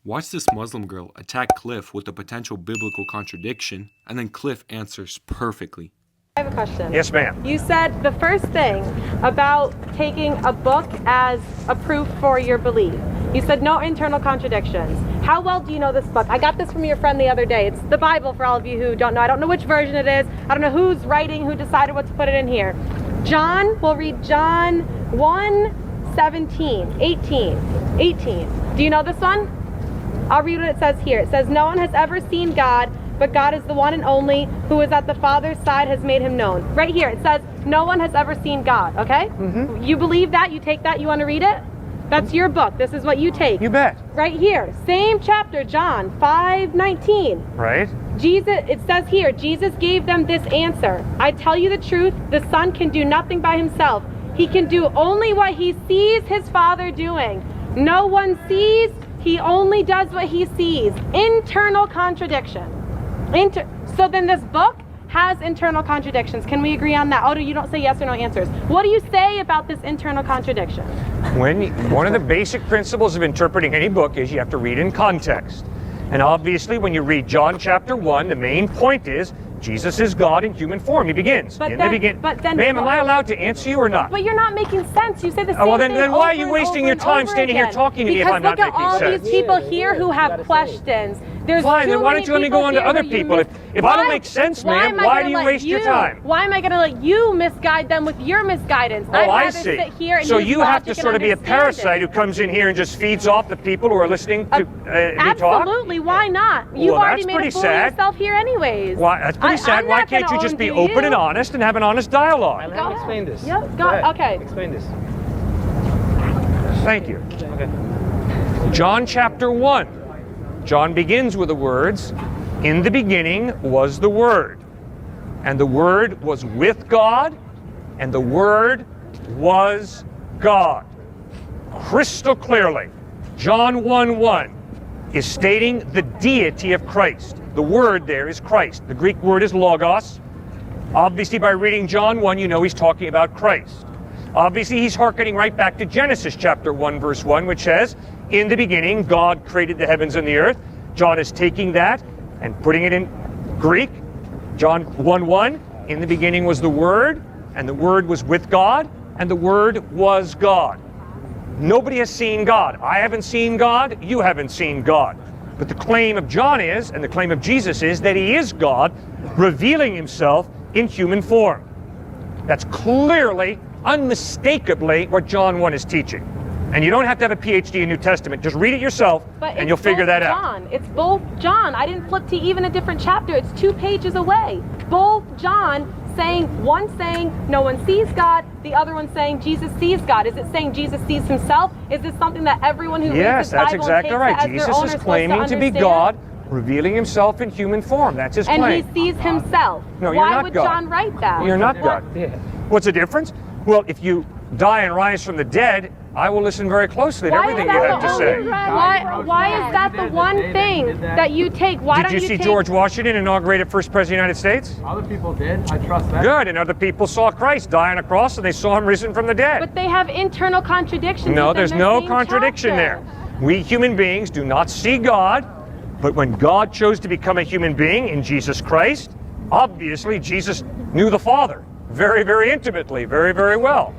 Watch this Muslim girl attack Cliff with a potential biblical contradiction, and then Cliff answers perfectly. I have a question. Yes, ma'am. You said the first thing about taking a book as a proof for your belief. You said no internal contradictions. How well do you know this book? I got this from your friend the other day. It's the Bible for all of you who don't know. I don't know which version it is. I don't know who's writing, who decided what to put it in here. John, we'll read John 1:17, 18. Do you know this one? I'll read what it says here. It says, no one has ever seen God, but God is the one and only who is at the Father's side has made him known. Right here, it says, no one has ever seen God, okay? Mm-hmm. You believe that? You take that? You want to read it? That's your book. This is what you take. You bet. Right here, same chapter, John 5:19. Right. Jesus, it says here, Jesus gave them this answer. I tell you the truth, the Son can do nothing by himself. He can do only what he sees his Father doing. No one sees, he only does what he sees. Internal contradiction. So then this book has internal contradictions. Can we agree on that? Oh, you don't say yes or no answers. What do you say about this internal contradiction? One of the basic principles of interpreting any book is you have to read in context. And obviously when you read John chapter 1, the main point is Jesus is God in human form. He begins. Ma'am, am I allowed to answer you or not? But you're not making sense. You say the same thing. Well, then why are you wasting your time standing here talking to me if I'm not making sense? Because look at all these people here who have questions. There's fine, then why don't you let me go on to other people? If I don't make sense, ma'am, why do you waste your time? Why am I going to let you misguide them with your misguidance? Oh, I see. So you have to sort of be a parasite who comes in here and just feeds off the people who are listening to me talk? Absolutely, why not? You've already made a fool of yourself here anyways. Why, that's pretty sad. Why can't you just be open and honest and have an honest dialogue? Let me explain this. Yep, okay. Explain this. Thank you. Okay. John chapter 1. John begins with the words, in the beginning was the Word, and the Word was with God, and the Word was God. Crystal clearly, John 1:1 is stating the deity of Christ. The word there is Christ. The Greek word is logos. Obviously, by reading John 1, you know he's talking about Christ. Obviously, he's hearkening right back to Genesis chapter 1, verse 1, which says, in the beginning, God created the heavens and the earth. John is taking that and putting it in Greek. John 1:1, in the beginning was the Word, and the Word was with God, and the Word was God. Nobody has seen God. I haven't seen God. You haven't seen God. But the claim of John is, and the claim of Jesus is, that he is God, revealing himself in human form. That's clearly, unmistakably what John 1 is teaching. And you don't have to have a PhD in New Testament. Just read it yourself, and you'll figure that out. It's both John. I didn't flip to even a different chapter. It's 2 pages away. Both John saying, one saying no one sees God, the other one saying Jesus sees God. Is it saying Jesus sees himself? Is this something that everyone who reads the Bible that's exactly right. Jesus is claiming to be God, revealing himself in human form. That's his claim. And he sees himself. No, you're not God. Why would John write that? You're not God. What's the difference? Well, if you die and rise from the dead, I will listen very closely to everything you have to say. Why is that the one thing that you take? Did you see George Washington inaugurated first president of the United States? Other people did. I trust that. Good. And other people saw Christ die on a cross and they saw him risen from the dead. But they have internal contradictions. No, there's no contradiction there. We human beings do not see God, but when God chose to become a human being in Jesus Christ, obviously Jesus knew the Father very, very intimately, very, very well.